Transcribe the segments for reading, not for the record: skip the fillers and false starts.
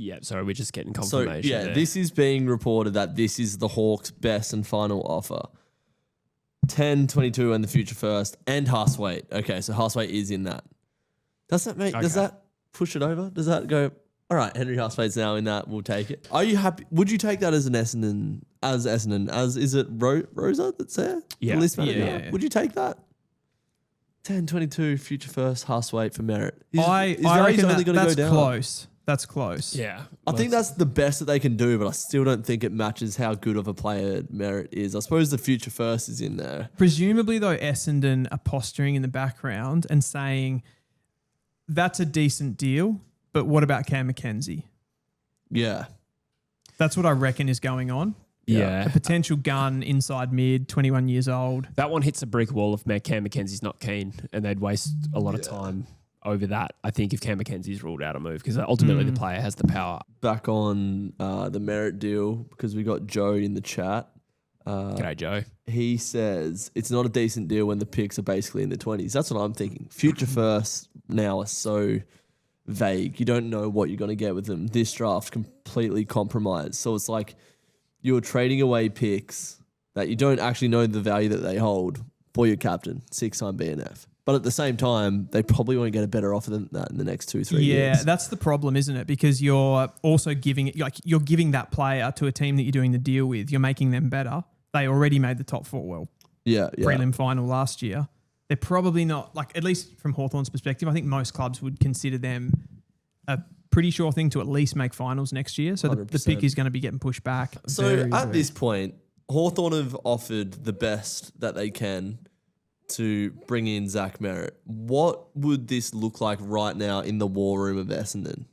Yeah, sorry, we're just getting So, confirmation. yeah, there. this is being reported that this is the Hawks' best and final offer. 10, 22 and the future first and Hustwaite. Okay, so Hustwaite is in that. Does that push it over? Does that go, all right, Henry Hustwaite's now in that, we'll take it. Are you happy? Would you take that as an Essendon, is it Rosa that's there? Yeah. The list manager? Yeah. Would you take that? 10, 22, future first, Hustwaite for Merrett. I reckon that's close. That's close. Yeah. I think that's the best that they can do, but I still don't think it matches how good of a player Merrett is. I suppose the future first is in there. Presumably, though, Essendon are posturing in the background and saying that's a decent deal, but what about Cam McKenzie? Yeah. That's what I reckon is going on. Yeah. A potential gun inside mid, 21 years old. That one hits a brick wall if Cam McKenzie's not keen, and they'd waste a lot of time over that, I think, if Cam McKenzie's ruled out a move, because ultimately the player has the power. Back on the Merrett deal, because we got Joe in the chat. G'day, Joe. He says it's not a decent deal when the picks are basically in the 20s. That's what I'm thinking. Future first now are so vague. You don't know what you're going to get with them. This draft completely compromised. So it's like you're trading away picks that you don't actually know the value that they hold for your captain, 6-time BNF. But at the same time, they probably won't get a better offer than that in the next 2-3 years. Yeah, that's the problem, isn't it? Because you're also giving that player to a team that you're doing the deal with. You're making them better. They already made the top 4 prelim final last year. They're probably not, like, at least from Hawthorn's perspective, I think most clubs would consider them a pretty sure thing to at least make finals next year. So the pick is going to be getting pushed back. So at this point, Hawthorn have offered the best that they can to bring in Zach Merrett. What would this look like right now in the war room of Essendon?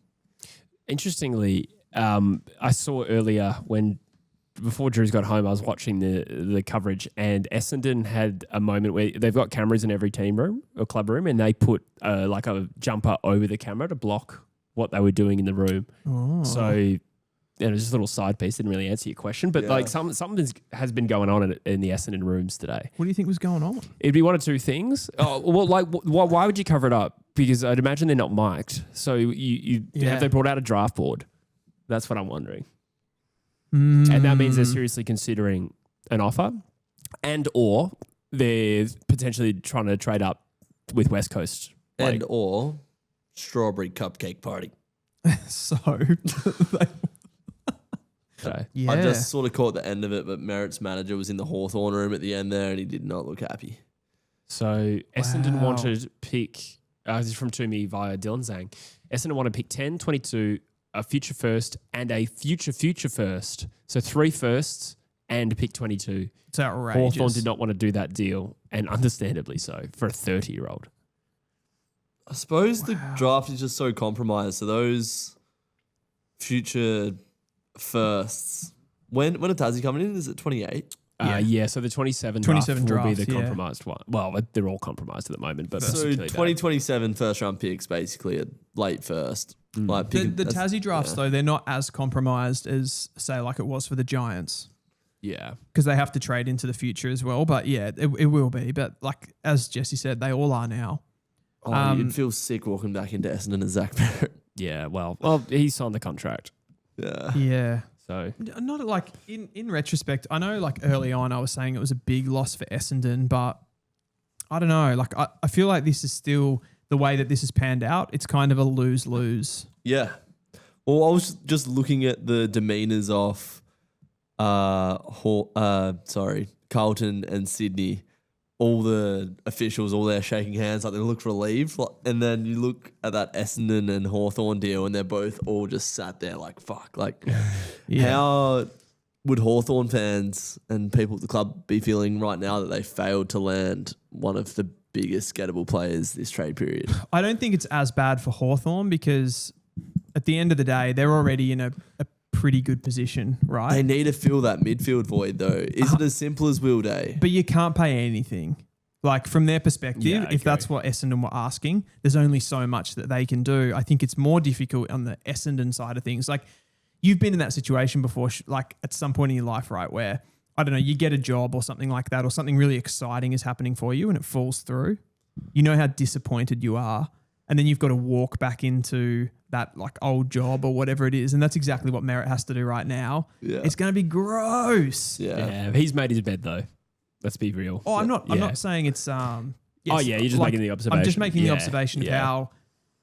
Interestingly, I saw earlier before Drew's got home, I was watching the coverage, and Essendon had a moment where they've got cameras in every team room or club room, and they put like a jumper over the camera to block what they were doing in the room. Oh. So it was just a little side piece. Didn't really answer your question, but like something has been going on in the Essendon rooms today. What do you think was going on? It'd be one of two things. Why would you cover it up? Because I'd imagine they're not mic'd. So have they brought out a draft board? That's what I'm wondering. And that means they're seriously considering an offer, and or they're potentially trying to trade up with West Coast. And or strawberry cupcake party. So I just sort of caught the end of it, but Merrett's manager was in the Hawthorn room at the end there and he did not look happy. So Essendon wanted pick, this is from Toomey via Dylan Zhang. Essendon wanted pick 10, 22, a future first and a future first. So 3 firsts and pick 22. It's outrageous. Hawthorn did not want to do that deal, and understandably so, for a 30-year-old. I suppose the draft is just so compromised. So those future firsts, when are Tassie coming in? Is it 28? So the 27 draft will be the compromised one. Well, they're all compromised at the moment. But so 2027 first round picks, basically a late first. Like the Tassie drafts, though, they're not as compromised as, say, like it was for the Giants. Yeah. Because they have to trade into the future as well. But yeah, it will be. But like, as Jesse said, they all are now. You'd feel sick walking back into Essendon and Zach Merrett. Yeah, well, he signed the contract. Yeah. Yeah. So not like in retrospect, I know like early on I was saying it was a big loss for Essendon, but I don't know. Like I feel like this is still the way that this has panned out. It's kind of a lose-lose. Yeah. Well, I was just looking at the demeanors of Carlton and Sydney. All the officials, all there shaking hands, like they look relieved. And then you look at that Essendon and Hawthorn deal and they're both all just sat there like, fuck. Like, how would Hawthorn fans and people at the club be feeling right now that they failed to land one of the biggest gettable players this trade period? I don't think it's as bad for Hawthorn because at the end of the day, they're already in a pretty good position, right? They need to fill that midfield void though. Is it as simple as Will Day? But you can't pay anything. Like from their perspective, if that's what Essendon were asking, there's only so much that they can do. I think it's more difficult on the Essendon side of things. Like you've been in that situation before, like at some point in your life, right? Where, I don't know, you get a job or something like that or something really exciting is happening for you and it falls through. You know how disappointed you are. and then you've got to walk back into that like old job or whatever it is. And that's exactly what Merrett has to do right now. Yeah. It's going to be gross. Yeah. He's made his bed though. Let's be real. Oh, I'm not saying it's, yes, you're just making the observation. I'm just making the observation of how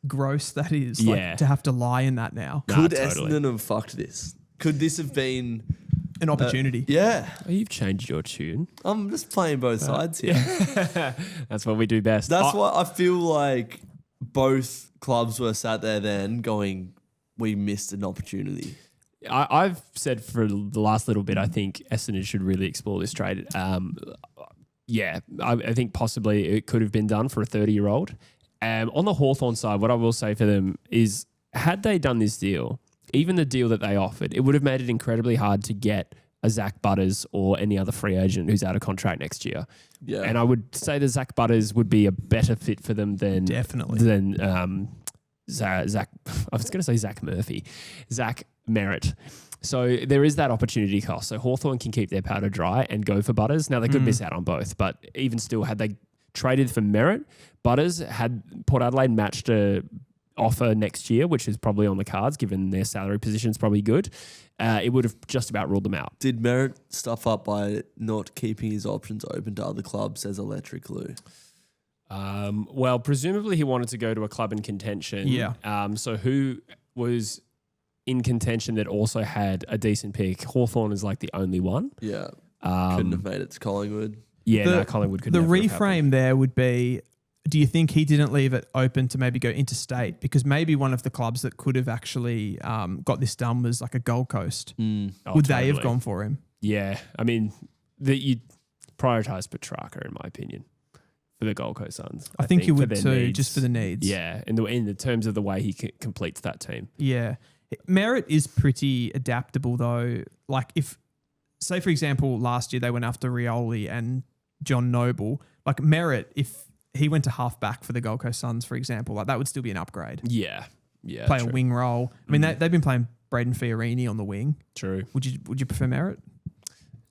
gross that is. Like, to have to lie in that now. Could Essendon have fucked this? Could this have been an opportunity? Yeah. Oh, you've changed your tune. I'm just playing both sides here. That's what we do best. That's why I feel like both clubs were sat there then going, we missed an opportunity. I've said for the last little bit, I think Essendon should really explore this trade. I think possibly it could have been done for a 30-year-old. On the Hawthorn side, what I will say for them is, had they done this deal, even the deal that they offered, it would have made it incredibly hard to get a Zach Butters or any other free agent who's out of contract next year. Yeah. And I would say that Zach Butters would be a better fit for them than Zach. I was going to say Zach Murphy, Zach Merrett. So there is that opportunity cost. So Hawthorn can keep their powder dry and go for Butters. Now they could miss out on both, but even still, had they traded for Merrett, Butters had Port Adelaide matched a offer next year, which is probably on the cards given their salary position is probably good. It would have just about ruled them out. Did Merrett stuff up by not keeping his options open to other clubs as Electric Lou? Well, presumably he wanted to go to a club in contention. Yeah. So who was in contention that also had a decent pick? Hawthorn is like the only one. Yeah. Couldn't have made it to Collingwood. Yeah, Collingwood couldn't. The reframe there would be, do you think he didn't leave it open to maybe go interstate? Because maybe one of the clubs that could have actually got this done was like a Gold Coast. Would they have gone for him? Yeah. I mean, you prioritise Petrarca, in my opinion, for the Gold Coast Suns. I think you would too, just for the needs. Yeah, in the terms of the way he completes that team. Yeah. Merrett is pretty adaptable though. Like if, say for example, last year they went after Rioli and John Noble. Like Merrett, if he went to halfback for the Gold Coast Suns, for example, like that would still be an upgrade. Yeah. Play a wing role. I mean, they've been playing Braden Fiorini on the wing. True. Would you prefer Merrett?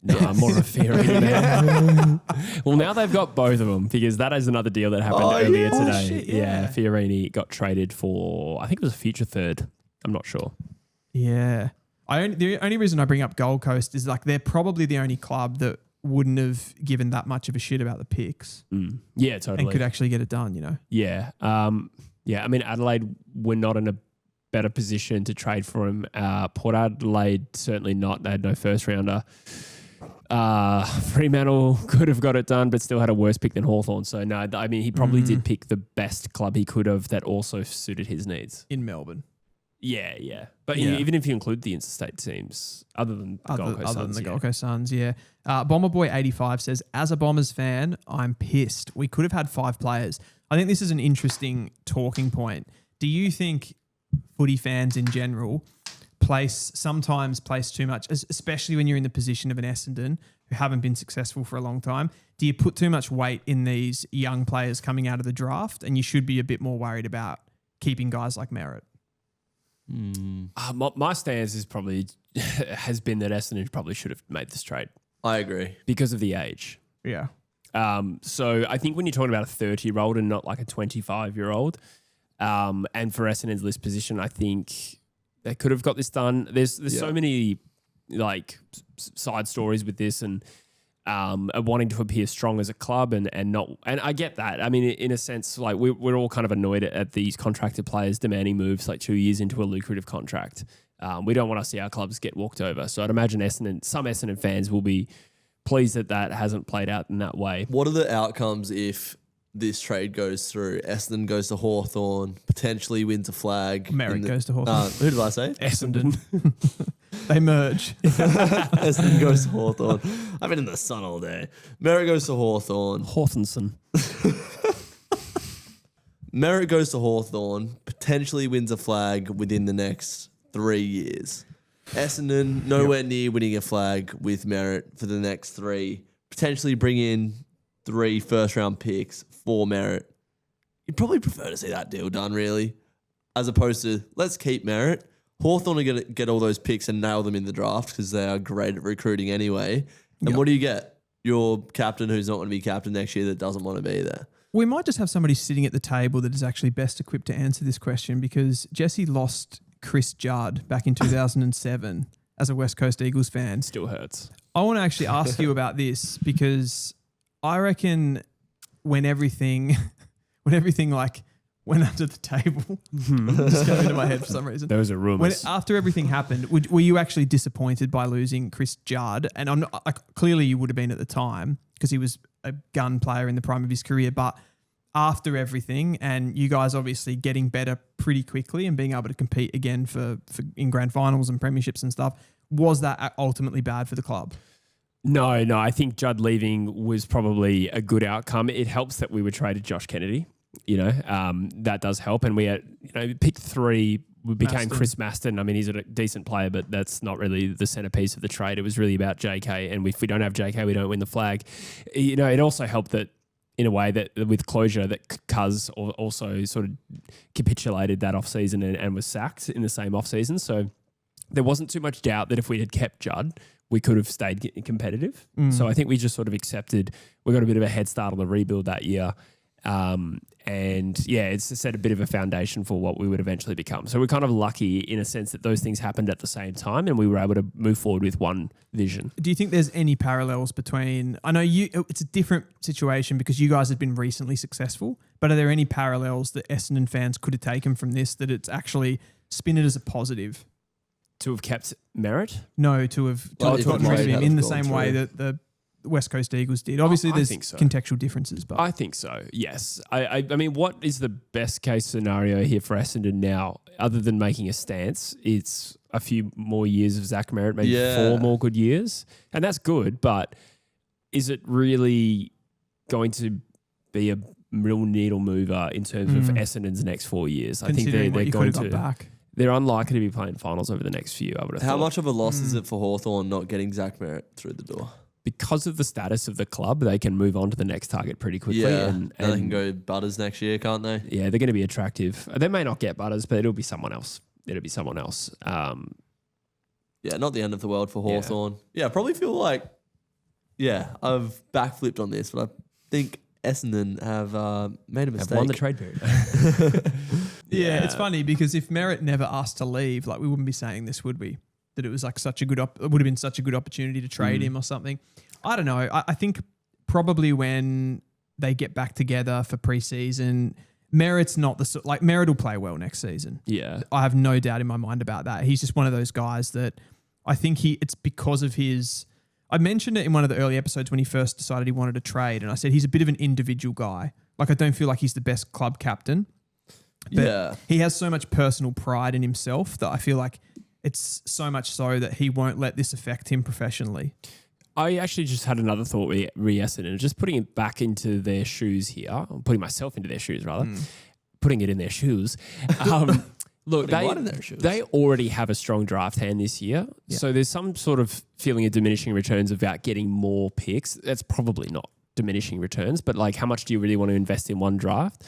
No, I'm more of a Fiorini man. Well, now they've got both of them because that is another deal that happened earlier today. Shit, yeah, Fiorini got traded for, I think it was a future third. I'm not sure. Yeah. The only reason I bring up Gold Coast is like they're probably the only club that wouldn't have given that much of a shit about the picks. Yeah, totally. And could actually get it done, you know? Yeah. I mean, Adelaide were not in a better position to trade for him. Port Adelaide, certainly not. They had no first rounder. Fremantle could have got it done, but still had a worse pick than Hawthorn. So, no, I mean, he probably did pick the best club he could have that also suited his needs. In Melbourne. Yeah. But even if you include the interstate teams, other than the Gold Coast Suns, yeah. Bomber Boy 85 says, as a Bombers fan, I'm pissed. We could have had 5 players. I think this is an interesting talking point. Do you think footy fans in general sometimes place too much, especially when you're in the position of an Essendon who haven't been successful for a long time? Do you put too much weight in these young players coming out of the draft, and you should be a bit more worried about keeping guys like Merrett? My stance is probably has been that Essendon probably should have made this trade. I agree. Because of the age. Yeah. So I think when you're talking about a 30-year-old and not like a 25-year-old, and for Essendon's list position, I think they could have got this done. There's so many like side stories with this and wanting to appear strong as a club and I get that. I mean, in a sense, like we're all kind of annoyed at these contracted players demanding moves like 2 years into a lucrative contract. We don't want to see our clubs get walked over. So I'd imagine some Essendon fans will be pleased that hasn't played out in that way. What are the outcomes if this trade goes through? Essendon goes to Hawthorn, potentially wins a flag. Merrett goes to Hawthorn. Who did I say? Essendon. They merge. Essendon goes to Hawthorn. I've been in the sun all day. Merrett goes to Hawthorn. Hawthornson. Merrett goes to Hawthorn, potentially wins a flag within the next 3 years. Essendon, nowhere near winning a flag with Merrett for the next 3. Potentially bring in 3 first-round picks for Merrett. You'd probably prefer to see that deal done, really, as opposed to let's keep Merrett. Hawthorn are going to get all those picks and nail them in the draft because they are great at recruiting anyway. And what do you get? Your captain who's not going to be captain next year that doesn't want to be there. We might just have somebody sitting at the table that is actually best equipped to answer this question, because Jesse lost Chris Judd back in 2007 as a West Coast Eagles fan. Still hurts. I want to actually ask you about this, because I reckon when everything like went under the table, just came into my head for some reason. Those are rumors. After everything happened, were you actually disappointed by losing Chris Judd? And I'm not, like, clearly you would have been at the time, because he was a gun player in the prime of his career. But after everything, and you guys obviously getting better pretty quickly and being able to compete again for in grand finals and premierships and stuff, was that ultimately bad for the club? No. I think Judd leaving was probably a good outcome. It helps that we were traded Josh Kennedy. That does help. And we had, pick 3, we became Maston. Chris Maston. I mean, he's a decent player, but that's not really the centerpiece of the trade. It was really about JK. And if we don't have JK, we don't win the flag. It also helped that, in a way, that with closure, that Cuz also sort of capitulated that off-season and was sacked in the same off-season. So there wasn't too much doubt that if we had kept Judd, we could have stayed competitive. So I think we just sort of accepted we got a bit of a head start on the rebuild that year. It's set a bit of a foundation for what we would eventually become. So we're kind of lucky in a sense that those things happened at the same time and we were able to move forward with one vision. Do you think there's any parallels between, I know it's a different situation because you guys have been recently successful, but are there any parallels that Essendon fans could have taken from this, that it's actually spin it as a positive? To have kept Merrett? No, to have got rid of him in the same way that the West Coast Eagles did. Obviously, there's contextual differences, but I think so. Yes. I mean, what is the best case scenario here for Essendon now, other than making a stance? It's a few more years of Zach Merrett, maybe 4 more good years, and that's good. But is it really going to be a real needle mover in terms of Essendon's next 4 years? I think they're going to. Back. They're unlikely to be playing finals over the next few. I would have How thought. much of a loss is it for Hawthorn not getting Zach Merrett through the door? Because of the status of the club, they can move on to the next target pretty quickly. Yeah, and they can go Butters next year, can't they? Yeah, they're going to be attractive. They may not get Butters, but it'll be someone else. Not the end of the world for Hawthorn. Yeah, I probably feel like, I've backflipped on this, but I think Essendon have made a mistake. Have won the trade period. Yeah, it's funny because if Merrett never asked to leave, like, we wouldn't be saying this, would we? That it was like it would have been such a good opportunity to trade him or something. I don't know. I think probably when they get back together for preseason, Merrett's not Merrett will play well next season. Yeah. I have no doubt in my mind about that. He's just one of those guys that I think it's because of his, I mentioned it in one of the early episodes when he first decided he wanted to trade, and I said he's a bit of an individual guy. Like, I don't feel like he's the best club captain. But he has so much personal pride in himself that I feel like it's so much so that he won't let this affect him professionally. I actually just had another thought with Reassessing, just putting it back into their shoes here, putting myself into their shoes rather, putting it in their shoes. Look, they already have a strong draft hand this year. Yeah. So there's some sort of feeling of diminishing returns about getting more picks. That's probably not diminishing returns, but like, how much do you really want to invest in one draft?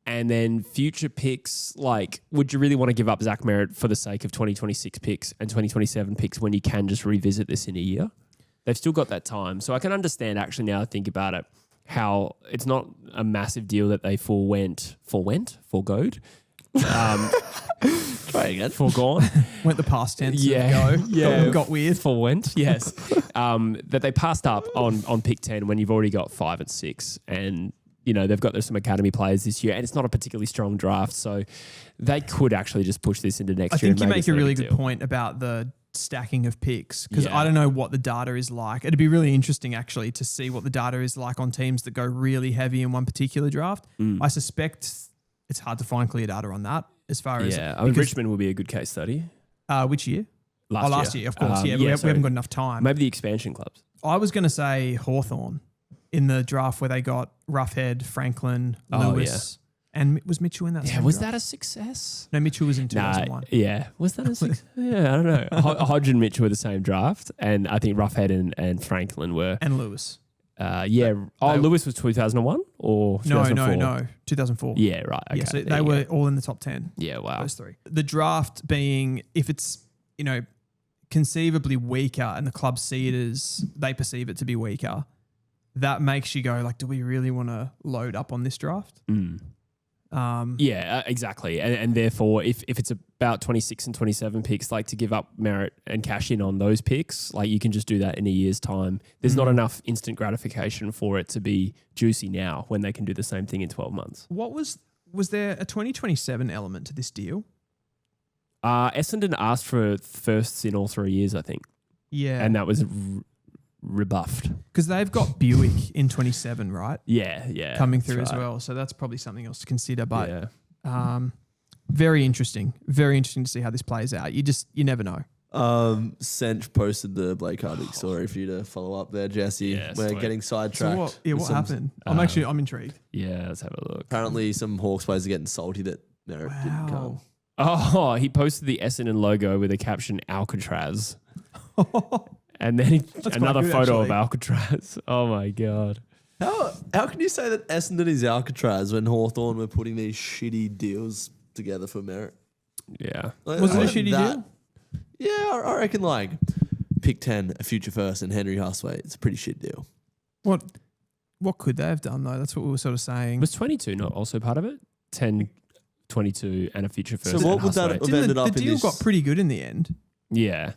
And then future picks, like, would you really want to give up Zach Merrett for the sake of 2026 picks and 2027 picks when you can just revisit this in a year? They've still got that time. So I can understand, actually, now I think about it, how it's not a massive deal that they foregoed? Try again. Foregone. Went the past tense. Got weird. Forwent. Yes. That they passed up on pick 10 when you've already got 5 and 6, and they've got some academy players this year, and it's not a particularly strong draft, so they could actually just push this into next year. I think you make a really good point about the stacking of picks, because I don't know what the data is like. It'd be really interesting actually to see what the data is like on teams that go really heavy in one particular draft. I suspect it's hard to find clear data on that as far as... Yeah, I mean, Richmond will be a good case study. Which year? Last year, of course. We haven't got enough time. Maybe the expansion clubs. I was going to say Hawthorn in the draft where they got Roughhead, Franklin, Lewis, and was Mitchell in that? Yeah, was that a success? No, Mitchell was in 2001. Was that a success? Yeah, I don't know. Hodge and Mitchell were the same draft, and I think Roughhead and Franklin were. And Lewis. Lewis was 2001 or 2004? No, 2004. Yeah, right. Okay. Yeah, so they were all in the top 10. Yeah, wow. Those three. The draft being, if it's, conceivably weaker and the club see it as, they perceive it to be weaker, that makes you go like, do we really want to load up on this draft? Exactly. And therefore, if it's about 26 and 27 picks, like to give up Merrett and cash in on those picks, like you can just do that in a year's time. There's not enough instant gratification for it to be juicy now when they can do the same thing in 12 months. What was there a 2027 element to this deal? Essendon asked for firsts in all 3 years, I think. Yeah. And that was rebuffed. Because they've got Buick in 27, right? Yeah. Coming through as well. So that's probably something else to consider. But very interesting. Very interesting to see how this plays out. You never know. Sench posted the Blake Hardwick story for you to follow up there, Jesse. Yeah, We're sweet. getting sidetracked. So what happened? I'm intrigued. Yeah, let's have a look. Apparently some Hawks players are getting salty that Merrett didn't come. Oh, he posted the Essendon logo with a caption Alcatraz. And then another good, photo actually. of Alcatraz. Oh my God. How can you say that Essendon is Alcatraz when Hawthorn were putting these shitty deals together for Merrett? Yeah. Was it a shitty deal? Yeah, I reckon like pick 10, a future first, and Henry Huswaite. It's a pretty shit deal. What could they have done though? That's what we were sort of saying. Was 22 not also part of it? 10, 22 and a future first. So what would that have ended up in the deal got pretty good in the end. Yeah.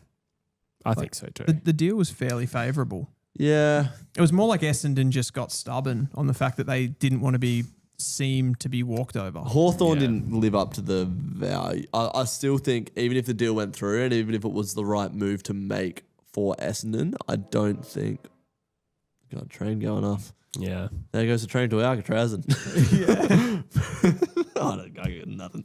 I think so too. The deal was fairly favourable. Yeah. It was more like Essendon just got stubborn on the fact that they didn't want to seem to be walked over. Hawthorn didn't live up to the value. I still think even if the deal went through and even if it was the right move to make for Essendon, I don't think... Got a train going off. Yeah. There goes the train to Alcatraz. And I get nothing.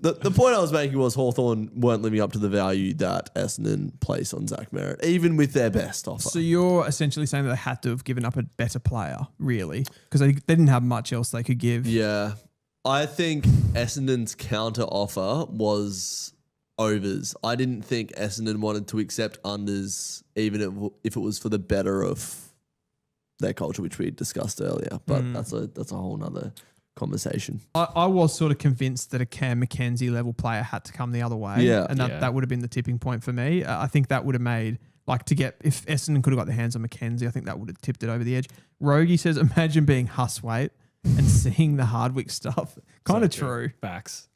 The point I was making was Hawthorn weren't living up to the value that Essendon placed on Zach Merrett, even with their best offer. So you're essentially saying that they had to have given up a better player, really, because they didn't have much else they could give. Yeah. I think Essendon's counter offer was overs. I didn't think Essendon wanted to accept unders, even if it was for the better of their culture, which we discussed earlier. But that's a whole nother conversation. I was sort of convinced that a Cam McKenzie level player had to come the other way. Yeah. And that would have been the tipping point for me. I think that would have made, if Essendon could have got their hands on McKenzie, I think that would have tipped it over the edge. Rogie says, imagine being Huswaite and seeing the Hardwick stuff. Kind of true. Facts.